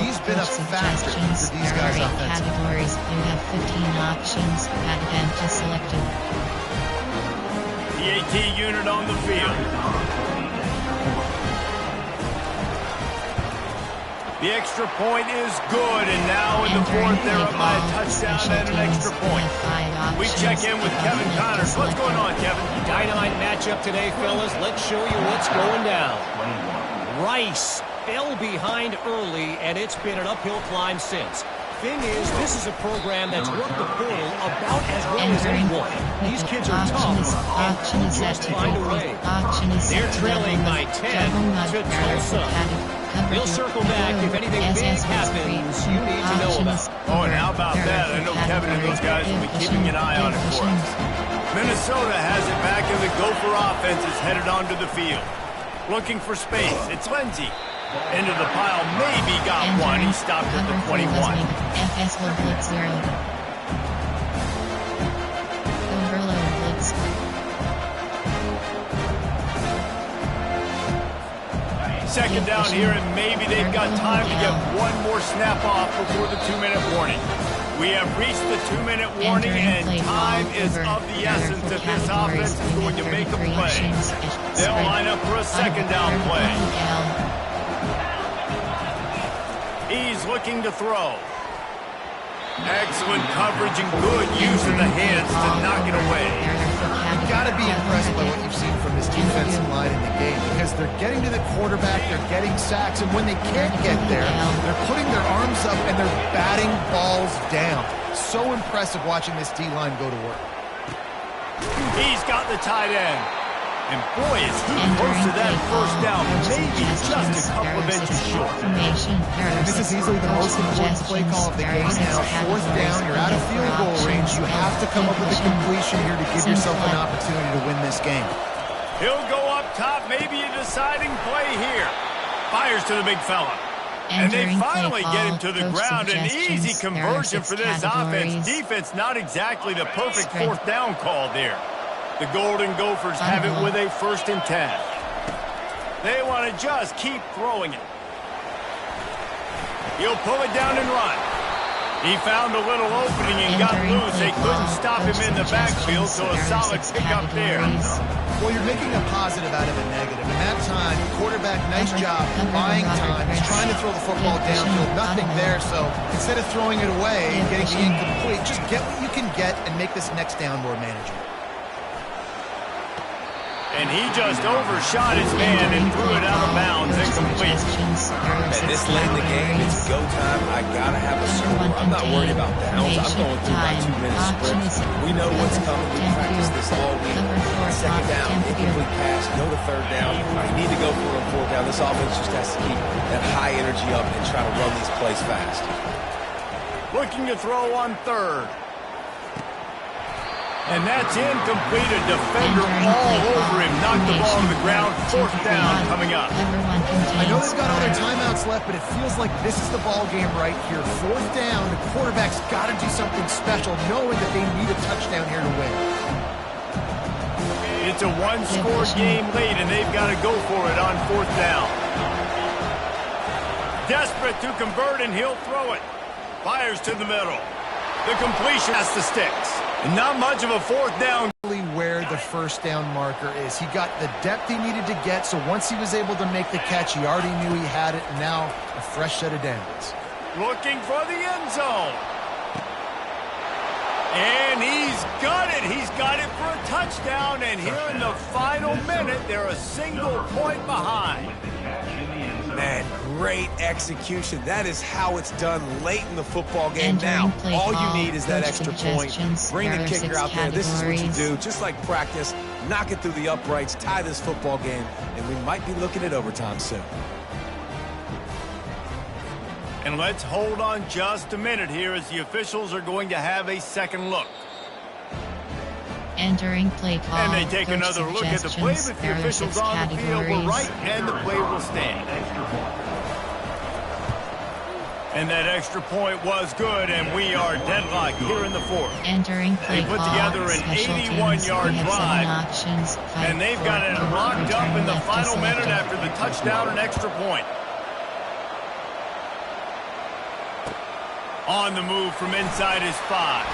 He's been a factor for these guys offensively. Categories. You have 15 options. Add them to selected. The AT unit on the field. The extra point is good, and now in the 4th, they're up by a touchdown and an extra point. We check in with Kevin Connors. What's going on, Kevin? Dynamite matchup today, fellas. Let's show you what's going down. Rice fell behind early, and it's been an uphill climb since. Thing is, this is a program that's worked the portal about as well as anyone. These kids are tough and just find a way. They're trailing by 10 to Tulsa. They'll circle back if anything big happens you need to know about. Oh, and how about that? I know Kevin and those guys will be keeping an eye on it for us. Minnesota has it back, and the Gopher offense is headed onto the field. Looking for space. It's Lindsey. Into the pile. Maybe got one. He stopped at the 21. FS will blitz 0. Overload blitz. Second down here, and maybe they've got time to get one more snap off before the 2-minute warning. We have reached the 2-minute warning, and time is of the essence if this offense is going to make a play. They'll line up for a second down play. He's looking to throw. Excellent coverage and good use of the hands to knock it away. You've got to be impressed by what you've seen from this defensive line in the game, because they're getting to the quarterback, they're getting sacks, and when they can't get there, they're putting their arms up and they're batting balls down. So impressive watching this D-line go to work. He's got the tight end. And boy, is he close to that first down. Maybe just a couple of inches short. This is easily the most important play call of the game now. 4th down, you're out of field goal range. You have to come up with a completion here to give yourself an opportunity to win this game. He'll go up top, maybe a deciding play here. Fires to the big fella. And they finally get him to the ground. An easy conversion for this offense. Defense, not exactly the perfect 4th down call there. The Golden Gophers have it with a 1st and 10. They want to just keep throwing it. He'll pull it down and run. He found a little opening and got loose. They couldn't stop him in the backfield, so a solid pickup there. Well, you're making a positive out of a negative. In that time, quarterback, nice job, buying time. He's trying to throw the football downfield. Nothing there, so instead of throwing it away and getting the incomplete, just get what you can get and make this next down more manageable. And he just overshot his man and threw it out of bounds incomplete. At this late in the game, it's go time. I gotta have a score. I'm not worried about downs. I'm going through my 2-minute sprints. We know what's coming. We practice this all week. Second down, incomplete pass, go to 3rd down. You need to go for a 4th down. This offense just has to keep that high energy up and try to run these plays fast. Looking to throw on 3rd. And that's incomplete. A defender all over him. Knocked the ball on the ground. 4th down coming up. I know they've got all their timeouts left, but it feels like this is the ball game right here. 4th down. The quarterback's got to do something special, knowing that they need a touchdown here to win. It's a one-score game late, and they've got to go for it on 4th down. Desperate to convert, and he'll throw it. Fires to the middle. The completion has the sticks. Not much of a 4th down. Where the first down marker is. He got the depth he needed to get, so once he was able to make the catch, he already knew he had it, and now a fresh set of downs. Looking for the end zone. And he's got it. He's got it for a touchdown, and here in the final minute, they're a single point behind. Man, great execution. That is how it's done late in the football game. Entering Now, play all call, you need is that coach extra point. suggestions. Bring There the are kicker 6 out there. This is what you categories. do. Just like practice, knock it through the uprights, tie this football game, and we might be looking at overtime soon. And let's hold on just a minute here as the officials are going to have a second look. Entering play call. And they take coach another look at the play, suggestions. but the There are officials 6 on the field were categories. right, and the play will stand. And that extra point was good, and we are deadlocked here in the fourth. Entering play They put call. together an Special 81-yard teams. We have 7 drive, options. Fight and they've for got it punt, locked up return in the left final to minute selected. after the touchdown and extra point. On the move from inside his 5.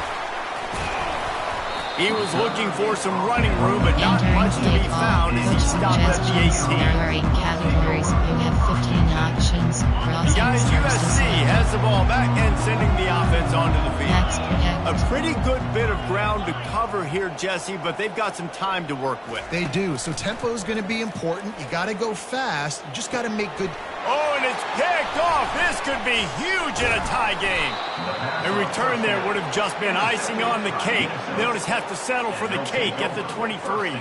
He was looking for some running room, but not Entering much to play be call. found as he Coach stopped at the suggestions. 18. There are 8 categories. You have 15 options. The Crossing guys starts to USC select. has the ball back and sending the offense onto the Max field. protect. A pretty good bit of ground to cover here, Jesse, but they've got some time to work with. They do. So tempo is going to be important. You got to go fast. You just got to make good. Oh, and it's picked off. This could be huge in a tie game. A return there would have just been icing on the cake. They'll just have to settle for the cake at the 23.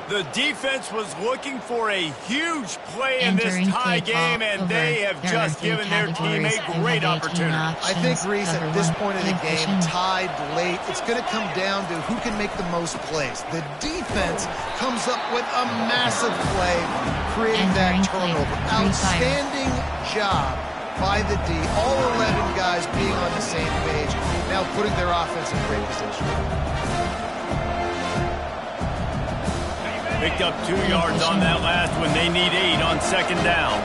The defense was looking for a huge play in this Entering tie play game, call. and Over. they have There are just 3 given their team categories. a You great have 18 opportunity. I think, options. Reese, Cover at this 1. point of the game, Position. tied late, it's going to come down to who can make the most plays. The defense comes up with a massive play, creating Entering that play. turnover. 3 fire. Outstanding job by the D. All 11 guys being on the same page, now putting their offense in great position. Picked up 2 yards on that last one. They need 8 on second down.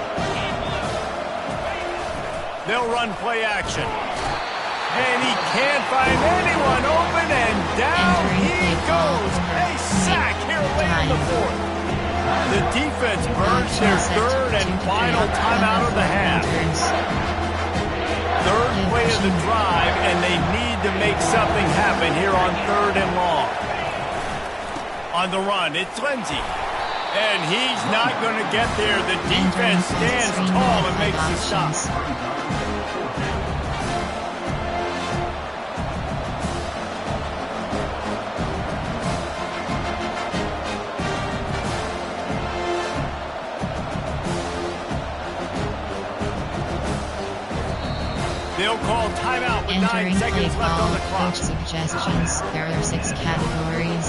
They'll run play action. And he can't find anyone open, and down he goes. A sack here late in the fourth. The defense burns their third and final timeout of the half. Third play of the drive, and they need to make something happen here on 3rd and long. On the run, it's Lindsey. And he's not going to get there. The defense stands tall and makes the stop. They'll call timeout with 9 Entering play seconds left on call. the clock. Coach suggestions. There are 6 categories.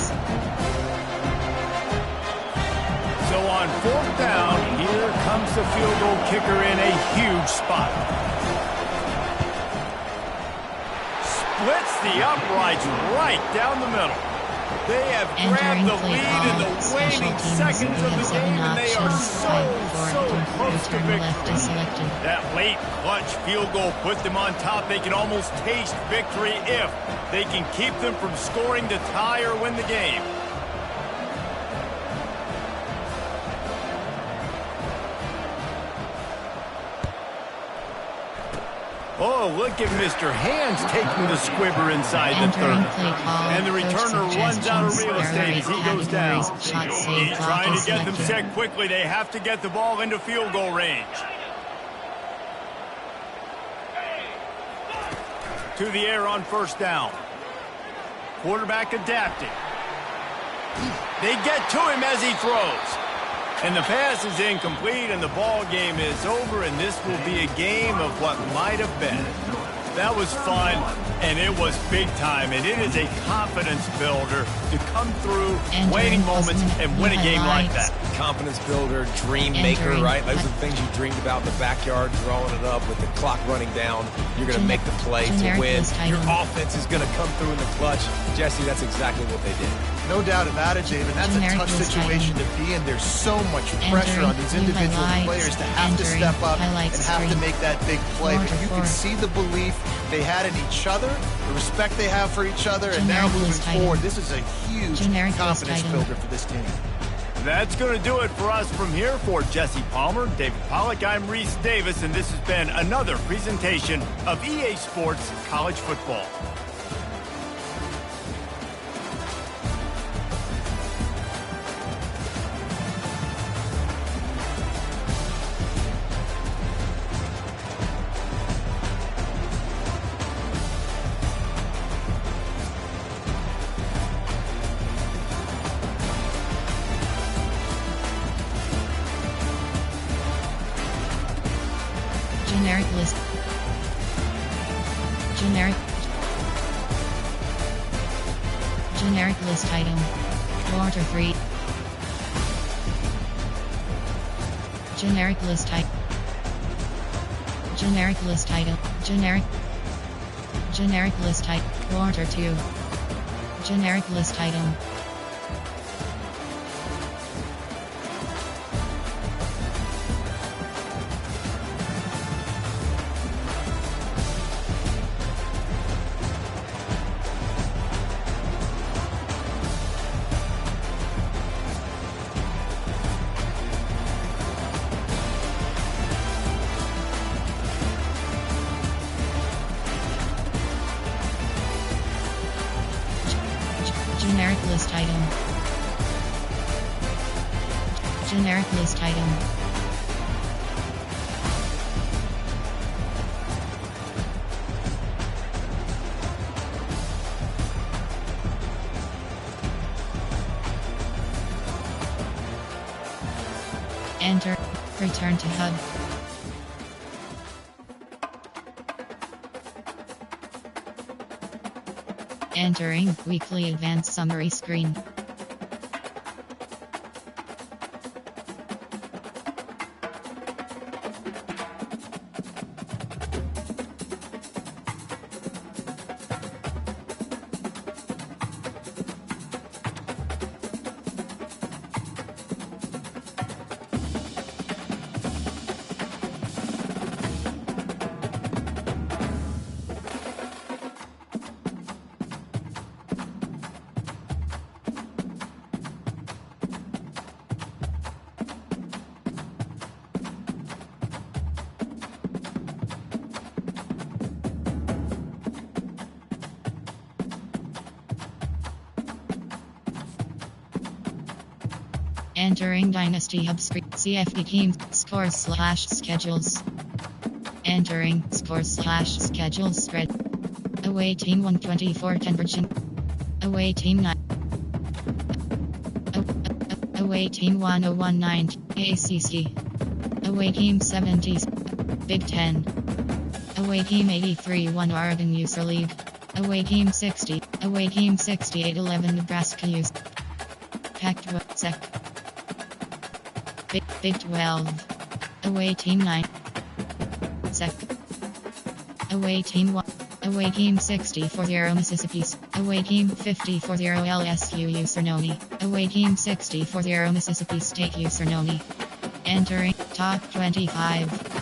So on 4th down, here comes the field goal kicker in a huge spot. Splits the uprights right down the middle. They have grabbed Entering the play lead in the call. waning Special seconds teams. of We the have 7 game, and they are options. Fight for so punt, close to return left victory. is selected. That late clutch field goal put them on top. They can almost taste victory if they can keep them from scoring to tie or win the game. Oh, look at Mr. Hands taking the squibber inside the Entering third. play call. And the Coach returner runs out of suggestions. real There are estate 8 as he goes down. categories. Shot save. He's Clock trying is to get them selected. set quickly. They have to get the ball into field goal range. To the air on 1st down. Quarterback adapting. They get to him as he throws. And the pass is incomplete, and the ball game is over, and this will be a game of what might have been. That was fun, and it was big time, and it is a confidence builder to come through Entering waiting moments plus and win a game like highlights. that. Confidence builder, dream maker, Entering. right? Those are the things you dreamed about in the backyard, drawing it up with the clock running down. You're going to make the play to Generic win. list Your item. offense is going to come through in the clutch. Jesse, that's exactly what they did. No doubt about it, David. That's a Generic tough list situation to be in. There's so much pressure on these Entering individual highlights. players to have to Entering step up and highlights have to screen. make that big play. Four But to you four. can see the belief they had in each other, the respect they have for each other, and now Generic moving list item. forward, this is a huge Generic list confidence item. builder for this team. That's going to do it for us from here. For Jesse Palmer, David Pollack, I'm Reese Davis, and this has been another presentation of EA Sports College Football. list. Generic list item. Quarter 3. Generic list item. Generic list item. Generic list item. Quarter 2. Generic list item. Generic list item. Generic list item. Enter. Return to hub. Entering weekly advanced summary screen. Entering Dynasty Hub screen. CFD team scores/schedules. Entering scores/schedules spread. Away team 124 Conversion. Away team 9. Away team 1019 ACC. Away team 70s Big Ten. Away team 83-1 Oregon User League. Away team 60. Away team 68-11 Nebraska Use. Pac-12 Sec. Big 12. Away team 9. Sec. Away team 1. Away team 60-0 Mississippi. Away team 50-0 LSU Usernoni. Away team 60-0 Mississippi State Usernoni. Entering top 25.